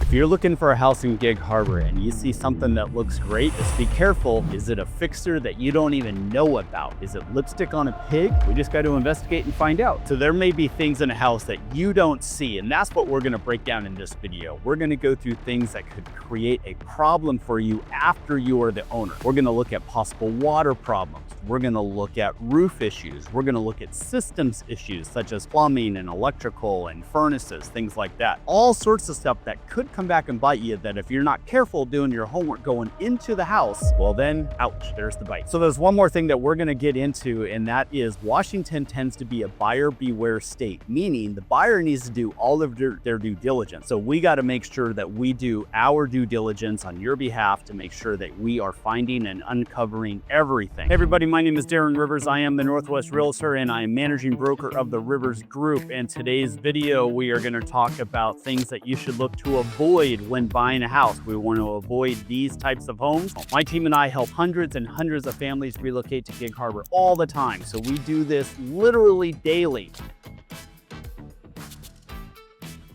If you're looking for a house in Gig Harbor and you see something that looks great, just be careful. Is it a fixer that you don't even know about? Is it lipstick on a pig? We just got to investigate and find out. So there may be things in a house that you don't see, and that's what we're going to break down in this video. We're going to go through things that could create a problem for you after you are the owner. We're going to look at possible water problems. We're going to look at roof issues. We're going to look at systems issues such as plumbing and electrical and furnaces, things like that. All sorts of stuff that could come back and bite you, that if you're not careful doing your homework going into the house, well then, ouch, there's the bite. So there's one more thing that we're going to get into, and that is Washington tends to be a buyer beware state, meaning the buyer needs to do all of their due diligence. So we got to make sure that we do our due diligence on your behalf to make sure that we are finding and uncovering everything. Hey everybody, my name is Darren Rivers. I am the Northwest Realtor and I am managing broker of the Rivers Group. And today's video, we are going to talk about things that you should look to avoid when buying a house. We want to avoid these types of homes. My team and I help hundreds and hundreds of families relocate to Gig Harbor all the time. So we do this literally daily.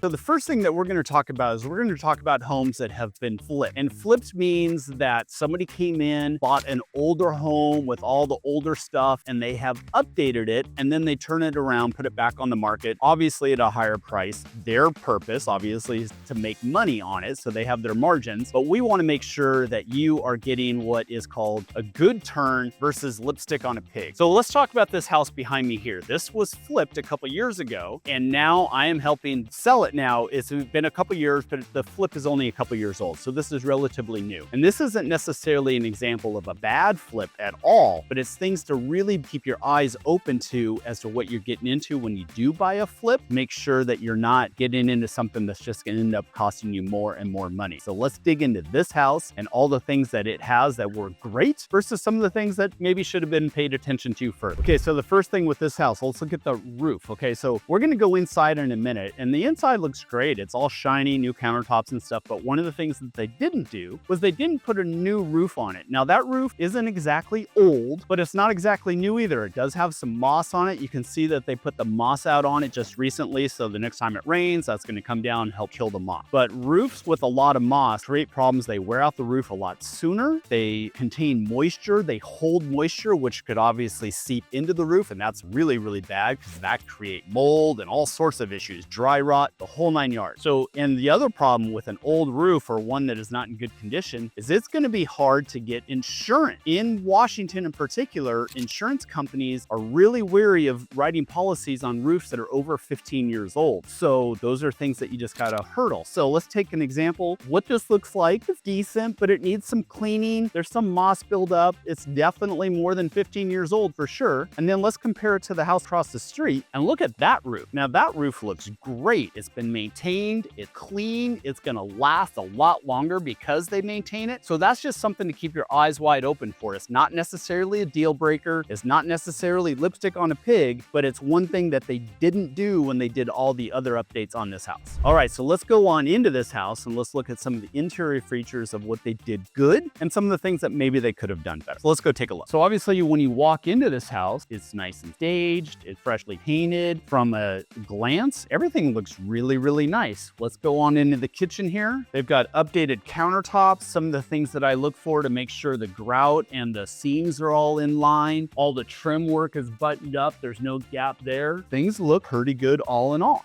So the first thing that we're going to talk about is we're going to talk about homes that have been flipped. And flipped means that somebody came in, bought an older home with all the older stuff, and they have updated it, and then they turn it around, put it back on the market, obviously at a higher price. Their purpose, obviously, is to make money on it, so they have their margins. But we want to make sure that you are getting what is called a good turn versus lipstick on a pig. So let's talk about this house behind me here. This was flipped a couple years ago, and now I am helping sell it now. It's been a couple years, but the flip is only a couple years old. So this is relatively new. And this isn't necessarily an example of a bad flip at all, but it's things to really keep your eyes open to as to what you're getting into when you do buy a flip. Make sure that you're not getting into something that's just going to end up costing you more and more money. So let's dig into this house and all the things that it has that were great versus some of the things that maybe should have been paid attention to first. Okay, so the first thing with this house, let's look at the roof. Okay, so we're going to go inside in a minute, and the inside looks great. It's all shiny, new countertops and stuff. But one of the things that they didn't do was they didn't put a new roof on it. Now that roof isn't exactly old, but it's not exactly new either. It does have some moss on it. You can see that they put the moss out on it just recently. So the next time it rains, that's going to come down and help kill the moss. But roofs with a lot of moss create problems. They wear out the roof a lot sooner. They contain moisture. They hold moisture, which could obviously seep into the roof. And that's really, really bad because that creates mold and all sorts of issues, dry rot, the whole 9 yards. So, and the other problem with an old roof or one that is not in good condition is it's going to be hard to get insurance. In Washington in particular, insurance companies are really wary of writing policies on roofs that are over 15 years old. So those are things that you just got to hurdle. So let's take an example. What this looks like is decent, but it needs some cleaning. There's some moss buildup. It's definitely more than 15 years old for sure. And then let's compare it to the house across the street and look at that roof. Now that roof looks great. It's been maintained, it's clean, it's gonna last a lot longer because they maintain it. So that's just something to keep your eyes wide open for. It's not necessarily a deal breaker. It's not necessarily lipstick on a pig, but it's one thing that they didn't do when they did all the other updates on this house. All right, so let's go on into this house and let's look at some of the interior features of what they did good and some of the things that maybe they could have done better. So let's go take a look. So obviously when you walk into this house, it's nice and staged, it's freshly painted. From a glance, everything looks really, really nice. Let's go on into the kitchen here. They've got updated countertops. Some of the things that I look for to make sure the grout and the seams are all in line. All the trim work is buttoned up. There's no gap there. Things look pretty good all in all.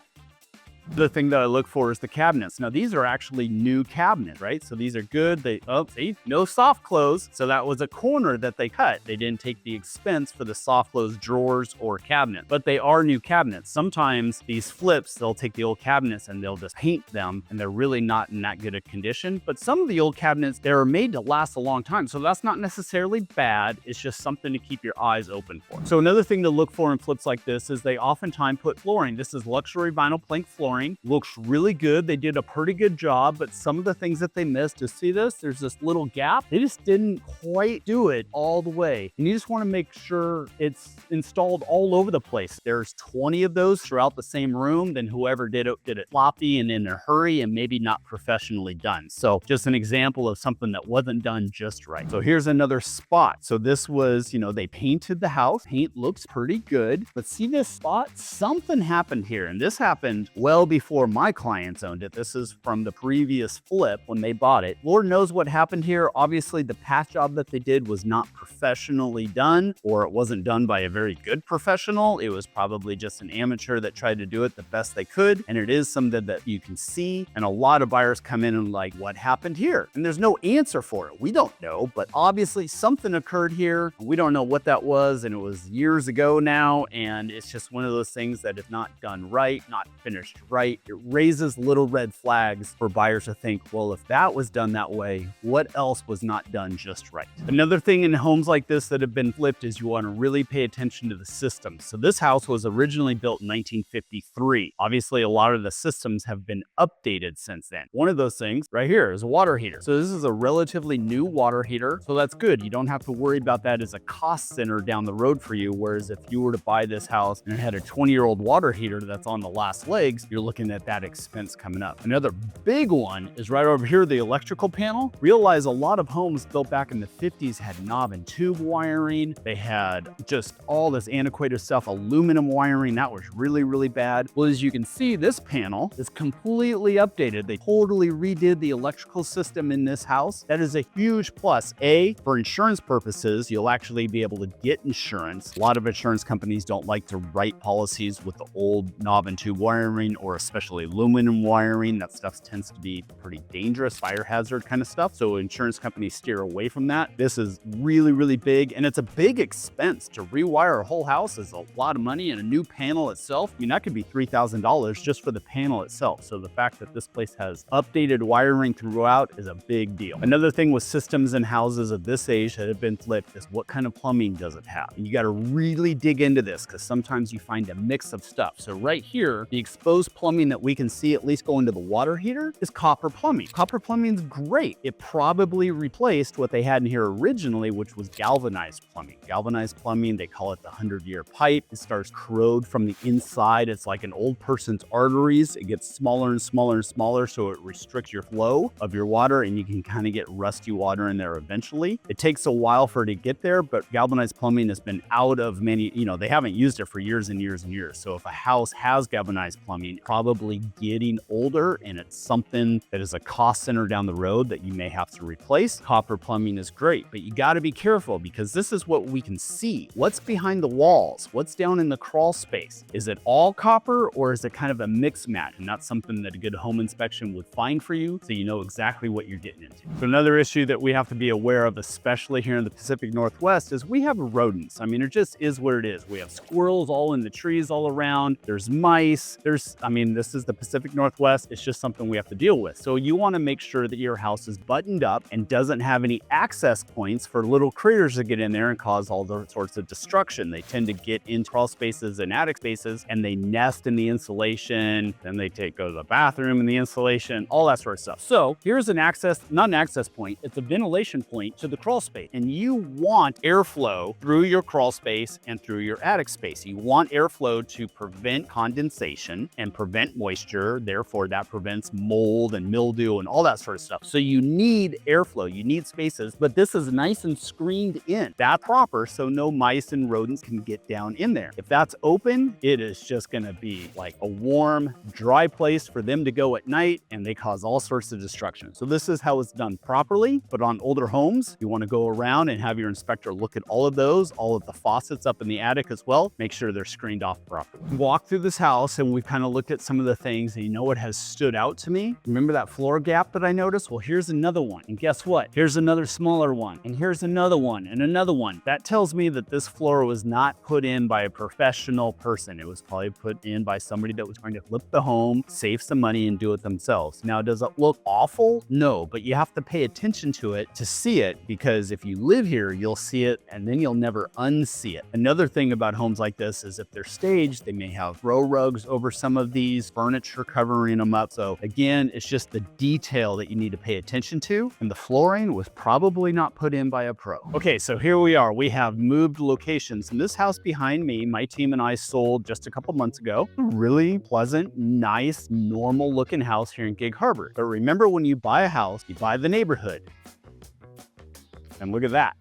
The thing that I look for is the cabinets. Now these are actually new cabinets, right? So these are good. See, no soft close. So that was a corner that they cut. They didn't take the expense for the soft close drawers or cabinet, but they are new cabinets. Sometimes these flips, they'll take the old cabinets and they'll just paint them and they're really not in that good a condition. But some of the old cabinets, they're made to last a long time. So that's not necessarily bad. It's just something to keep your eyes open for. So another thing to look for in flips like this is they oftentimes put flooring. This is luxury vinyl plank flooring. Looks really good. They did a pretty good job, but some of the things that they missed, to see this, there's this little gap. They just didn't quite do it all the way. And you just want to make sure it's installed all over the place. There's 20 of those throughout the same room, then whoever did it floppy and in a hurry and maybe not professionally done. So just an example of something that wasn't done just right. So here's another spot. So this was, they painted the house. Paint looks pretty good, but see this spot? Something happened here, and this happened well before my clients owned it. This is from the previous flip when they bought it. Lord knows what happened here. Obviously, the patch job that they did was not professionally done, or it wasn't done by a very good professional. It was probably just an amateur that tried to do it the best they could. And it is something that you can see. And a lot of buyers come in and like, what happened here? And there's no answer for it. We don't know, but obviously something occurred here. We don't know what that was. And it was years ago now. And it's just one of those things that if not done right, not finished right, it raises little red flags for buyers to think, well, if that was done that way, what else was not done just right? Another thing in homes like this that have been flipped is you want to really pay attention to the systems. So this house was originally built in 1953. Obviously, a lot of the systems have been updated since then. One of those things right here is a water heater. So this is a relatively new water heater. So that's good. You don't have to worry about that as a cost center down the road for you. Whereas if you were to buy this house and it had a 20-year-old water heater that's on the last legs, you're looking at that expense coming up. Another big one is right over here, the electrical panel. Realize a lot of homes built back in the 50s had knob and tube wiring. They had just all this antiquated stuff, aluminum wiring. That was really, really bad. Well, as you can see, this panel is completely updated. They totally redid the electrical system in this house. That is a huge plus. For insurance purposes, you'll actually be able to get insurance. A lot of insurance companies don't like to write policies with the old knob and tube wiring, or especially aluminum wiring. That stuff tends to be pretty dangerous, fire hazard kind of stuff. So insurance companies steer away from that. This is really, really big, and it's a big expense. To rewire a whole house is a lot of money, and a new panel itself, I mean, that could be $3,000 just for the panel itself. So the fact that this place has updated wiring throughout is a big deal. Another thing with systems in houses of this age that have been flipped is what kind of plumbing does it have? And you got to really dig into this, because sometimes you find a mix of stuff. So right here, the exposed plumbing that we can see at least going to the water heater is copper plumbing. Copper plumbing is great. It probably replaced what they had in here originally, which was galvanized plumbing. Galvanized plumbing, they call it the 100-year pipe. It starts corrode from the inside. It's like an old person's arteries. It gets smaller and smaller and smaller, so it restricts your flow of your water, and you can kind of get rusty water in there eventually. It takes a while for it to get there, but galvanized plumbing has been out of many, they haven't used it for years and years and years. So if a house has galvanized plumbing, probably getting older, and it's something that is a cost center down the road that you may have to replace. Copper plumbing is great, but you got to be careful, because this is what we can see. What's behind the walls? What's down in the crawl space? Is it all copper, or is it kind of a mix match? And that's something that a good home inspection would find for you, so you know exactly what you're getting into. So another issue that we have to be aware of, especially here in the Pacific Northwest, is we have rodents. I mean, it just is what it is. We have squirrels all in the trees all around. There's mice. This is the Pacific Northwest. It's just something we have to deal with. So you want to make sure that your house is buttoned up and doesn't have any access points for little critters to get in there and cause all the sorts of destruction. They tend to get in crawl spaces and attic spaces, and they nest in the insulation. Then they go to the bathroom in the insulation, all that sort of stuff. So here's not an access point. It's a ventilation point to the crawl space. And you want airflow through your crawl space and through your attic space. You want airflow to prevent condensation and prevent moisture. Therefore, that prevents mold and mildew and all that sort of stuff. So you need airflow, you need spaces, but this is nice and screened in. That's proper, so no mice and rodents can get down in there. If that's open, it is just gonna be like a warm, dry place for them to go at night, and they cause all sorts of destruction. So this is how it's done properly, but on older homes, you wanna go around and have your inspector look at all of those, all of the faucets up in the attic as well, make sure they're screened off properly. Walk through this house, and we've kind of looked at some of the things, and you know what has stood out to me? Remember that floor gap that I noticed? Well, here's another one. And guess what? Here's another smaller one. And here's another one and another one. That tells me that this floor was not put in by a professional person. It was probably put in by somebody that was going to flip the home, save some money, and do it themselves. Now, does it look awful? No, but you have to pay attention to it to see it, because if you live here, you'll see it, and then you'll never unsee it. Another thing about homes like this is if they're staged, they may have throw rugs over some of these, furniture covering them up. So again, it's just the detail that you need to pay attention to, and the flooring was probably not put in by a pro. Okay, so here we are. We have moved locations, and this house behind me, my team and I sold just a couple months ago. A really pleasant, nice, normal looking house here in Gig Harbor. But remember, when you buy a house, you buy the neighborhood. And look at that.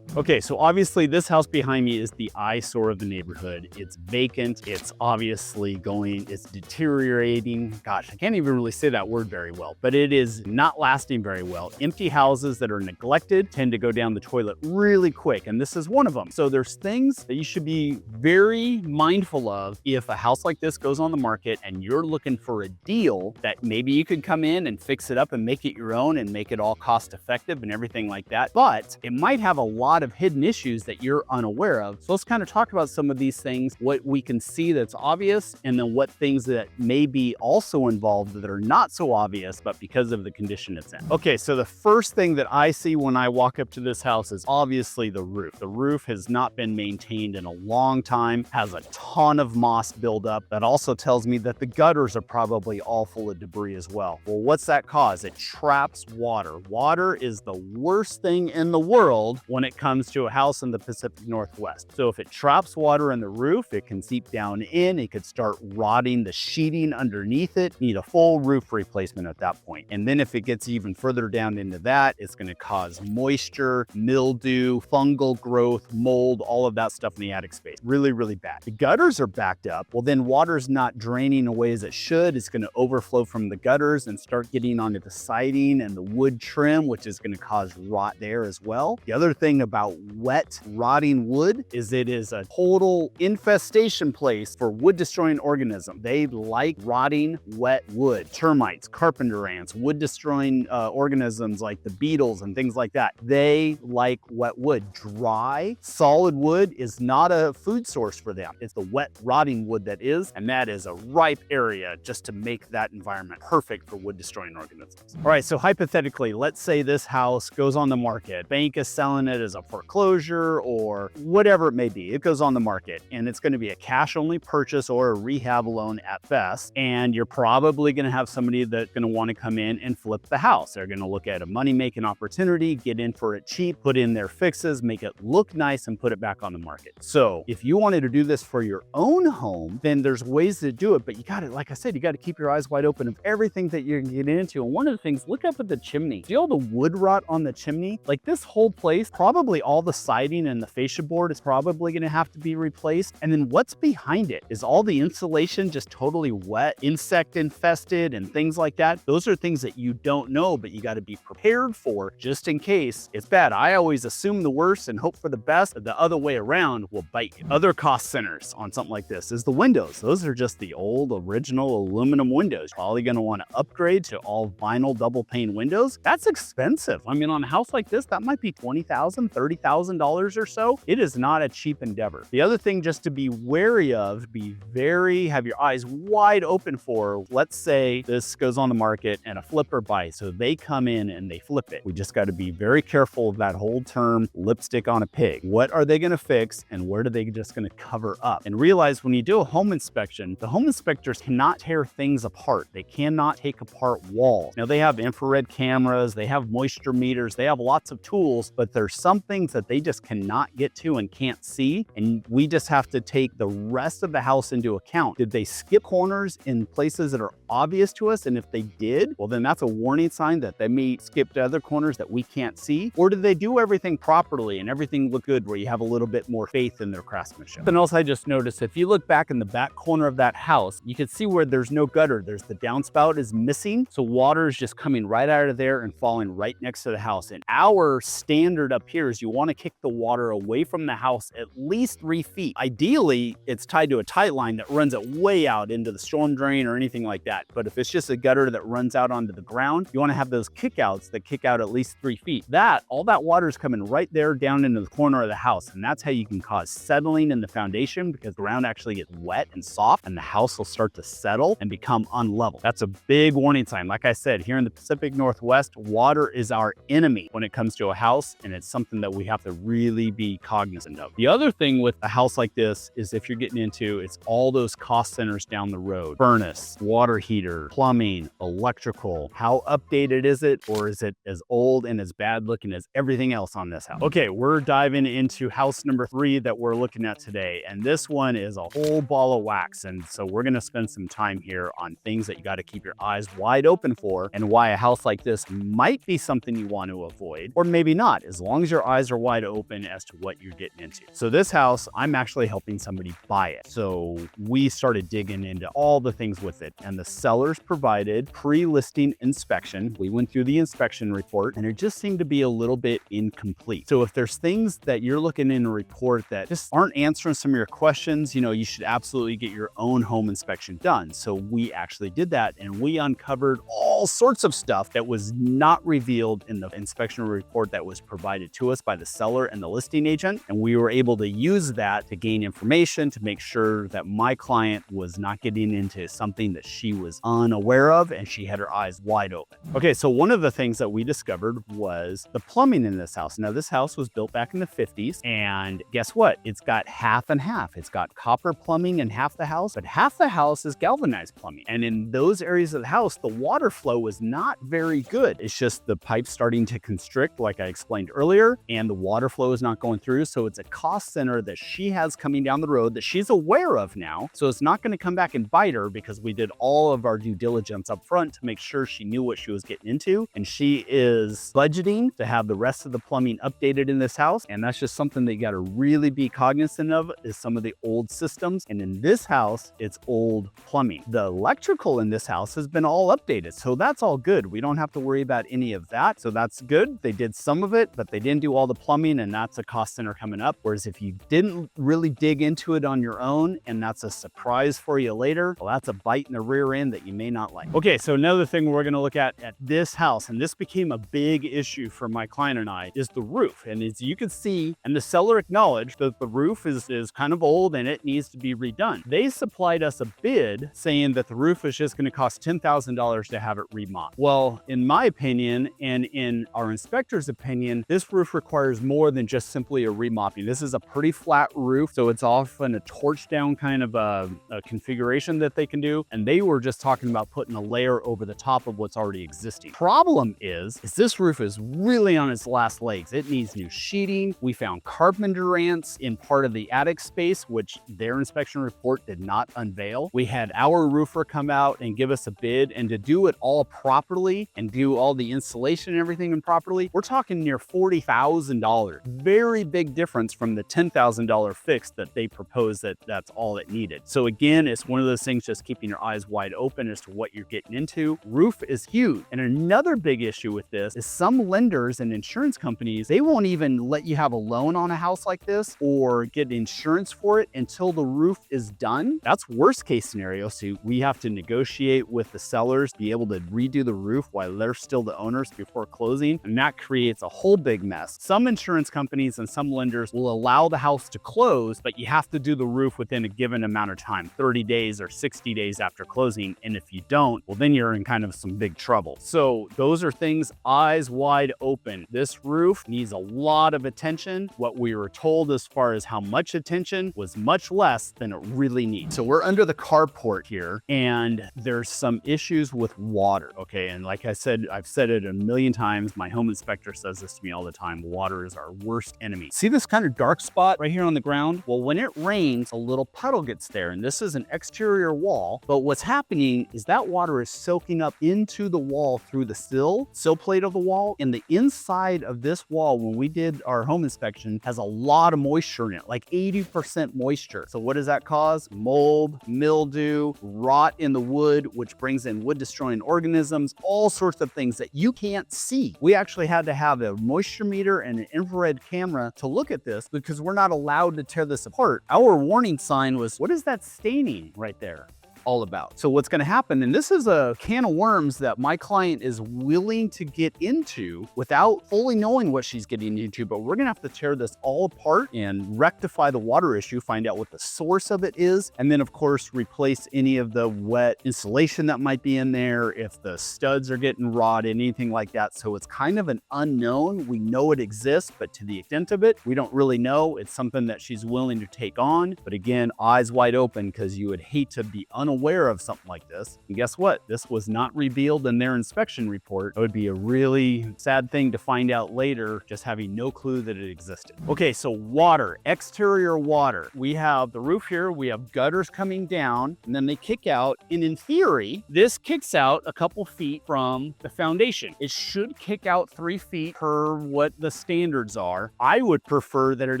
Okay, so obviously this house behind me is the eyesore of the neighborhood. It's vacant. It's obviously it's deteriorating. Gosh, I can't even really say that word very well, but it is not lasting very well. Empty houses that are neglected tend to go down the toilet really quick, and this is one of them. So there's things that you should be very mindful of if a house like this goes on the market and you're looking for a deal that maybe you could come in and fix it up and make it your own and make it all cost effective and everything like that. But it might have a lot of hidden issues that you're unaware of. So let's kind of talk about some of these things, what we can see that's obvious, and then what things that may be also involved that are not so obvious, but because of the condition it's in. Okay, so the first thing that I see when I walk up to this house is obviously the roof. The roof has not been maintained in a long time, has a ton of moss buildup. That also tells me that the gutters are probably all full of debris as well. Well, what's that cause? It traps water. Water is the worst thing in the world when it comes to a house in the Pacific Northwest. So if it traps water in the roof, it can seep down in, it could start rotting the sheeting underneath it, need a full roof replacement at that point. And then if it gets even further down into that, it's going to cause moisture, mildew, fungal growth, mold, all of that stuff in the attic space. Really, really bad. The gutters are backed up. Well, then water's not draining away as it should. It's going to overflow from the gutters and start getting onto the siding and the wood trim, which is going to cause rot there as well. The other thing about wet, rotting wood is it is a total infestation place for wood destroying organisms. They like rotting wet wood. Termites, carpenter ants, wood destroying organisms like the beetles and things like that. They like wet wood. Dry, solid wood is not a food source for them. It's the wet, rotting wood that is, and that is a ripe area just to make that environment perfect for wood destroying organisms. All right, so hypothetically, let's say this house goes on the market. Bank is selling it as a foreclosure or whatever it may be. It goes on the market and it's going to be a cash only purchase or a rehab loan at best. And you're probably going to have somebody that's going to want to come in and flip the house. They're going to look at a money making opportunity, get in for it cheap, put in their fixes, make it look nice and put it back on the market. So if you wanted to do this for your own home, then there's ways to do it, but you got to, like I said, you got to keep your eyes wide open of everything that you're getting into. And one of the things, look up at the chimney. See all the wood rot on the chimney? Like this whole place, probably all the siding and the fascia board is probably going to have to be replaced. And then what's behind it? Is all the insulation just totally wet, insect infested and things like that? Those are things that you don't know, but you got to be prepared for just in case it's bad. I always assume the worst and hope for the best. The other way around will bite you. Other cost centers on something like this is the windows. Those are just the old original aluminum windows. Probably going to want to upgrade to all vinyl double pane windows. That's expensive. I mean, on a house like this, that might be $20,000, $30,000 or so. It is not a cheap endeavor. The other thing just to be wary of, have your eyes wide open for, let's say this goes on the market and a flipper buys. So they come in and they flip it. We just got to be very careful of that whole term, lipstick on a pig. What are they going to fix and where are they just going to cover up? And realize when you do a home inspection, the home inspectors cannot tear things apart. They cannot take apart walls. Now they have infrared cameras, they have moisture meters, they have lots of tools, but there's some things that they just cannot get to and can't see. And we just have to take the rest of the house into account. Did they skip corners in places that are obvious to us? And if they did, well, then that's a warning sign that they may skip to other corners that we can't see. Or did they do everything properly and everything look good where you have a little bit more faith in their craftsmanship? Something else I just noticed, if you look back in the back corner of that house, you can see where there's no gutter. There's the downspout is missing. So water is just coming right out of there and falling right next to the house. And our standard up here is you want to kick the water away from the house at least 3 feet. Ideally, it's tied to a tight line that runs it way out into the storm drain or anything like that. But if it's just a gutter that runs out onto the ground, you want to have those kickouts that kick out at least 3 feet. All that water is coming right there down into the corner of the house. And that's how you can cause settling in the foundation, because the ground actually gets wet and soft and the house will start to settle and become unlevel. That's a big warning sign. Like I said, here in the Pacific Northwest, water is our enemy when it comes to a house, and it's something that we have to really be cognizant of. The other thing with a house like this is if you're getting into, it's all those cost centers down the road. Furnace, water heater, plumbing, electrical. How updated is it, or is it as old and as bad looking as everything else on this house? Okay, we're diving into house number 3 that we're looking at today. And this one is a whole ball of wax. And so we're gonna spend some time here on things that you gotta keep your eyes wide open for, and why a house like this might be something you want to avoid, or maybe not, as long as your eyes are wide open as to what you're getting into. So this house, I'm actually helping somebody buy it. So we started digging into all the things with it, and the sellers provided pre-listing inspection. We went through the inspection report, and it just seemed to be a little bit incomplete. So if there's things that you're looking in a report that just aren't answering some of your questions, you should absolutely get your own home inspection done. So we actually did that, and we uncovered all sorts of stuff that was not revealed in the inspection report that was provided to us by the seller and the listing agent. And we were able to use that to gain information to make sure that my client was not getting into something that she was unaware of, and she had her eyes wide open. Okay, so one of the things that we discovered was the plumbing in this house. Now, this house was built back in the 50s, and guess what? It's got half and half. It's got copper plumbing in half the house, but half the house is galvanized plumbing. And in those areas of the house, the water flow was not very good. It's just the pipes starting to constrict, like I explained earlier, and the water flow is not going through. So it's a cost center that she has coming down the road that she's aware of now. So it's not going to come back and bite her, because we did all of our due diligence up front to make sure she knew what she was getting into. And she is budgeting to have the rest of the plumbing updated in this house. And that's just something that you got to really be cognizant of, is some of the old systems. And in this house, it's old plumbing. The electrical in this house has been all updated. So that's all good. We don't have to worry about any of that. So that's good. They did some of it, but they didn't do all the plumbing, and that's a cost center coming up. Whereas if you didn't really dig into it on your own, and that's a surprise for you later, well, that's a bite in the rear end that you may not like. Okay, so another thing we're going to look at this house, and this became a big issue for my client and I, is the roof. And as you can see, and the seller acknowledged that the roof is kind of old and it needs to be redone. They supplied us a bid saying that the roof is just going to cost $10,000 to have it remodeled. Well, in my opinion, and in our inspector's opinion, this roof requires more than just simply a remopping. This is a pretty flat roof, so it's often a torch down kind of a configuration that they can do. And they were just talking about putting a layer over the top of what's already existing. Problem is this roof is really on its last legs. It needs new sheeting. We found carpenter ants in part of the attic space, which their inspection report did not unveil. We had our roofer come out and give us a bid, and to do it all properly and do all the installation and everything properly, we're talking near $40,000. Very big difference from the $10,000 fix that they proposed that's all it needed. So again, it's one of those things, just keeping your eyes wide open as to what you're getting into. Roof is huge. And another big issue with this is some lenders and insurance companies, they won't even let you have a loan on a house like this or get insurance for it until the roof is done. That's worst case scenario. So we have to negotiate with the sellers, be able to redo the roof while they're still the owners before closing. And that creates a whole big mess. Some insurance companies and some lenders will allow the house to close, but you have to do the roof within a given amount of time, 30 days or 60 days after closing. And if you don't, well, then you're in kind of some big trouble. So those are things, eyes wide open. This roof needs a lot of attention. What we were told as far as how much attention was much less than it really needs. So we're under the carport here, and there's some issues with water. Okay, and like I said, I've said it a million times. My home inspector says this to me all the time. Water is our worst enemy. See this kind of dark spot right here on the ground? Well, when it rains, a little puddle gets there, and this is an exterior wall. But what's happening is that water is soaking up into the wall through the sill plate of the wall. And the inside of this wall, when we did our home inspection, has a lot of moisture in it, like 80% moisture. So what does that cause? Mold, mildew, rot in the wood, which brings in wood destroying organisms, all sorts of things that you can't see. We actually had to have a moisture meter and an infrared camera to look at this, because we're not allowed to tear this apart. Our warning sign was, what is that staining right there all about? So what's going to happen, and this is a can of worms that my client is willing to get into without fully knowing what she's getting into, but we're going to have to tear this all apart and rectify the water issue, find out what the source of it is, and then of course replace any of the wet insulation that might be in there, if the studs are getting rotted, anything like that. So it's kind of an unknown. We know it exists, but to the extent of it, we don't really know. It's something that she's willing to take on, but again, eyes wide open, because you would hate to be unaware unaware of something like this. And guess what? This was not revealed in their inspection report. It would be a really sad thing to find out later, just having no clue that it existed. Okay, so water, exterior water. We have the roof here, we have gutters coming down, and then they kick out. And in theory, this kicks out a couple feet from the foundation. It should kick out 3 feet per what the standards are. I would prefer that it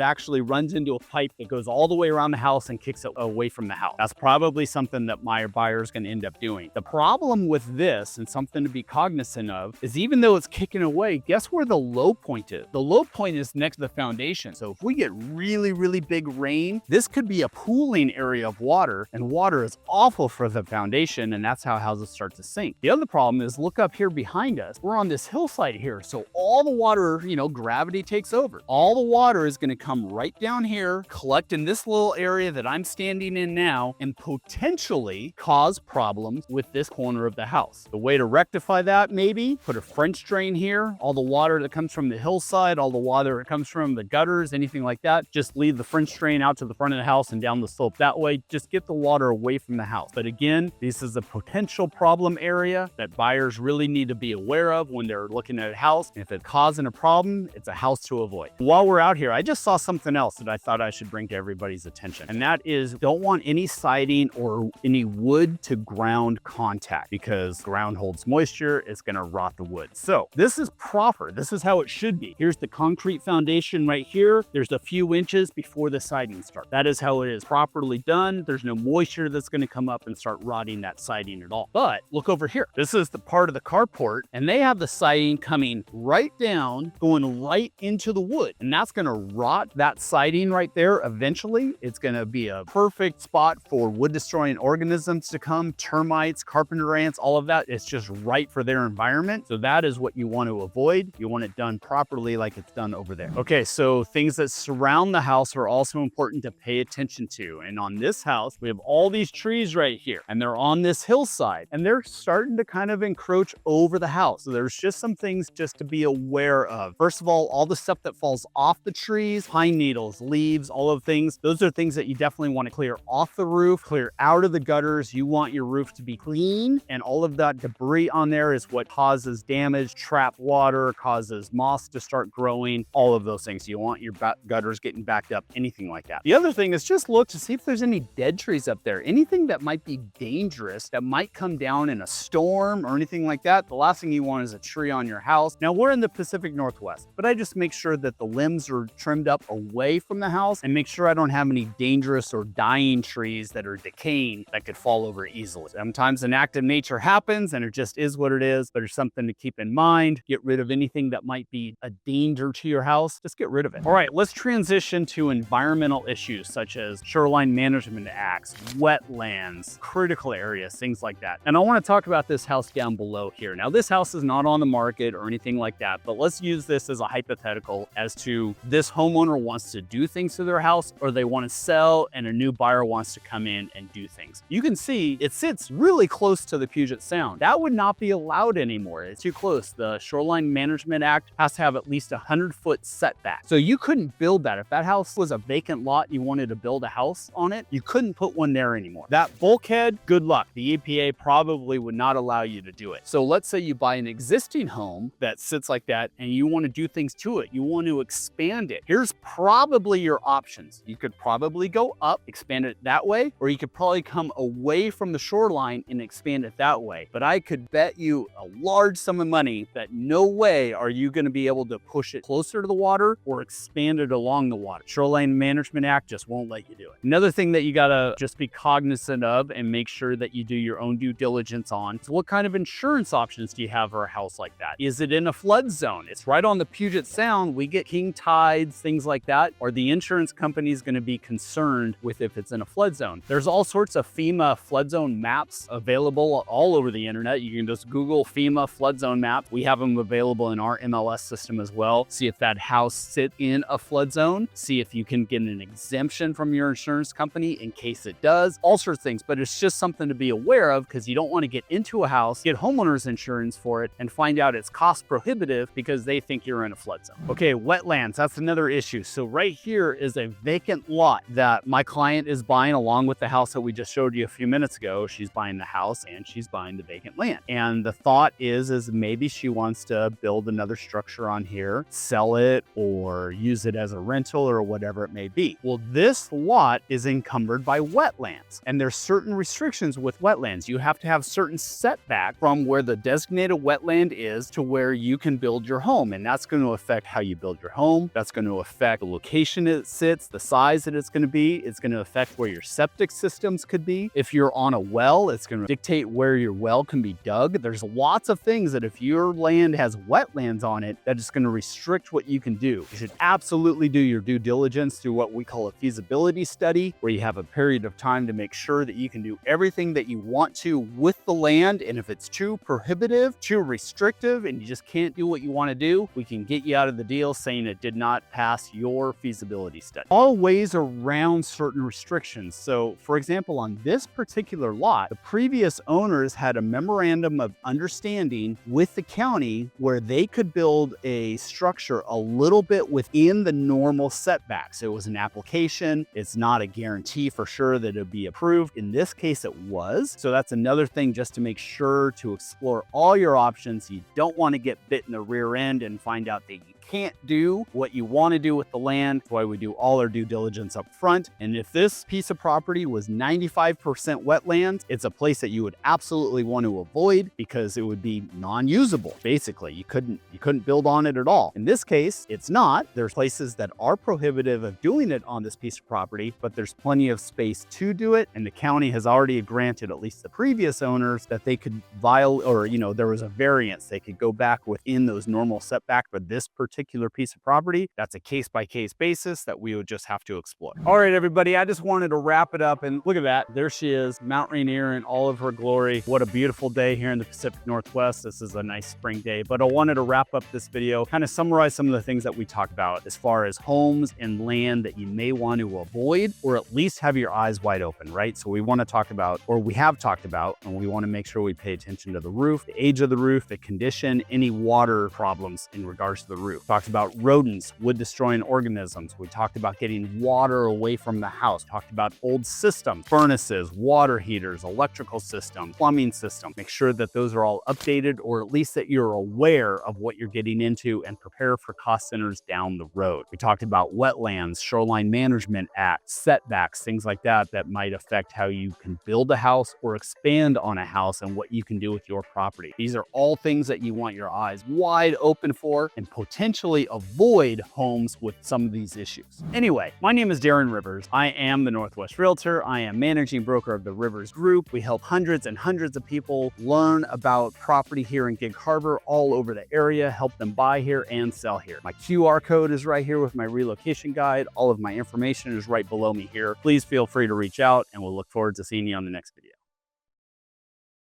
actually runs into a pipe that goes all the way around the house and kicks it away from the house. That's probably something that my buyer is going to end up doing. The problem with this, and something to be cognizant of, is even though it's kicking away, guess where the low point is? The low point is next to the foundation. So if we get really, really big rain, this could be a pooling area of water, and water is awful for the foundation, and that's how houses start to sink. The other problem is, look up here behind us. We're on this hillside here, so all the water, gravity takes over. All the water is going to come right down here, collect in this little area that I'm standing in now, and potentially cause problems with this corner of the house. The way to rectify that, maybe put a French drain here. All the water that comes from the hillside, all the water that comes from the gutters, anything like that, just leave the French drain out to the front of the house and down the slope that way. Just get the water away from the house. But again, this is a potential problem area that buyers really need to be aware of when they're looking at a house. And if it's causing a problem, it's a house to avoid. While we're out here, I just saw something else that I thought I should bring to everybody's attention. And that is, don't want any siding or any wood to ground contact, because ground holds moisture, it's gonna rot the wood. So this is proper. This is how it should be. Here's the concrete foundation right here. There's a few inches before the siding starts. That is how it is properly done. There's no moisture that's gonna come up and start rotting that siding at all. But look over here. This is the part of the carport, and they have the siding coming right down, going right into the wood. And that's gonna rot that siding right there. Eventually, it's gonna be a perfect spot for wood destroying organisms to come, termites, carpenter ants, all of that. It's just right for their environment. So that is what you want to avoid. You want it done properly like it's done over there. Okay, so things that surround the house are also important to pay attention to. And on this house, we have all these trees right here, and they're on this hillside, and they're starting to kind of encroach over the house. So there's just some things just to be aware of. First of all the stuff that falls off the trees, pine needles, leaves, all of things, those are things that you definitely want to clear off the roof, clear out of the gutters. You want your roof to be clean, and all of that debris on there is what causes damage, trap water, causes moss to start growing, all of those things. You want your gutters getting backed up, anything like that. The other thing is just look to see if there's any dead trees up there, anything that might be dangerous, that might come down in a storm or anything like that. The last thing you want is a tree on your house. Now, we're in the Pacific Northwest, but I just make sure that the limbs are trimmed up away from the house and make sure I don't have any dangerous or dying trees that are decaying that could fall over easily. Sometimes an act of nature happens and it just is what it is, but it's something to keep in mind. Get rid of anything that might be a danger to your house. Just get rid of it. All right, let's transition to environmental issues such as shoreline management acts, wetlands, critical areas, things like that. And I want to talk about this house down below here. Now, this house is not on the market or anything like that, but let's use this as a hypothetical as to this homeowner wants to do things to their house, or they want to sell and a new buyer wants to come in and do things. You can see it sits really close to the Puget Sound. That would not be allowed anymore. It's too close. The Shoreline Management Act has to have at least 100-foot setback. So you couldn't build that. If that house was a vacant lot and you wanted to build a house on it, you couldn't put one there anymore. That bulkhead, good luck. The EPA probably would not allow you to do it. So let's say you buy an existing home that sits like that and you want to do things to it. You want to expand it. Here's probably your options. You could probably go up, expand it that way, or you could probably come away from the shoreline and expand it that way. But I could bet you a large sum of money that no way are you going to be able to push it closer to the water or expand it along the water. Shoreline Management Act just won't let you do it. Another thing that you got to just be cognizant of and make sure that you do your own due diligence on is what kind of insurance options do you have for a house like that? Is it in a flood zone? It's right on the Puget Sound. We get king tides, things like that. Are the insurance companies going to be concerned with if it's in a flood zone? There's all sorts of FEMA flood zone maps available all over the internet. You can just Google FEMA flood zone map. We have them available in our MLS system as well. See if that house sits in a flood zone. See if you can get an exemption from your insurance company in case it does. All sorts of things, but it's just something to be aware of because you don't want to get into a house, get homeowners insurance for it, and find out it's cost prohibitive because they think you're in a flood zone. Okay, wetlands, that's another issue. So right here is a vacant lot that my client is buying along with the house that we just showed you you a few minutes ago, she's buying the house and she's buying the vacant land. And the thought is maybe she wants to build another structure on here, sell it, or use it as a rental or whatever it may be. Well, this lot is encumbered by wetlands, and there's certain restrictions with wetlands. You have to have certain setback from where the designated wetland is to where you can build your home. And that's going to affect how you build your home. That's going to affect the location it sits, the size that it's going to be. It's going to affect where your septic systems could be. If you're on a well, it's going to dictate where your well can be dug. There's lots of things that if your land has wetlands on it, that is going to restrict what you can do. You should absolutely do your due diligence through what we call a feasibility study, where you have a period of time to make sure that you can do everything that you want to with the land. And if it's too prohibitive, too restrictive, and you just can't do what you want to do, we can get you out of the deal saying it did not pass your feasibility study. All ways around certain restrictions. So for example, on this particular lot, the previous owners had a memorandum of understanding with the county where they could build a structure a little bit within the normal setbacks. It was an application. It's not a guarantee for sure that it'll be approved. In this case, it was. So that's another thing just to make sure to explore all your options. You don't want to get bit in the rear end and find out that you can't do what you want to do with the land. That's why we do all our due diligence up front. And if this piece of property was 95% wetlands, it's a place that you would absolutely want to avoid because it would be non-usable. Basically, you couldn't build on it at all. In this case, it's not. There's places that are prohibitive of doing it on this piece of property, but there's plenty of space to do it. And the county has already granted at least the previous owners that they could violate, or there was a variance. They could go back within those normal setback for this particular piece of property. That's a case-by-case basis that we would just have to explore. All right, everybody, I just wanted to wrap it up, and look at that. There she is, Mount Rainier in all of her glory. What a beautiful day here in the Pacific Northwest. This is a nice spring day, but I wanted to wrap up this video, kind of summarize some of the things that we talked about as far as homes and land that you may want to avoid, or at least have your eyes wide open, right? So we want to talk about, or we have talked about, and we want to make sure we pay attention to the roof, the age of the roof, the condition, any water problems in regards to the roof. Talked about rodents, wood destroying organisms. We talked about getting water away from the house. Talked about old systems, furnaces, water heaters, electrical system, plumbing system. Make sure that those are all updated, or at least that you're aware of what you're getting into and prepare for cost centers down the road. We talked about wetlands, Shoreline Management Act, setbacks, things like that that might affect how you can build a house or expand on a house and what you can do with your property. These are all things that you want your eyes wide open for and potentially avoid homes with some of these issues. Anyway, my name is Darren Rivers. I am the Northwest Realtor. I am managing broker of the Rivers Group. We help hundreds and hundreds of people learn about property here in Gig Harbor, all over the area, help them buy here and sell here. My QR code is right here with my relocation guide. All of my information is right below me here. Please feel free to reach out, and we'll look forward to seeing you on the next video.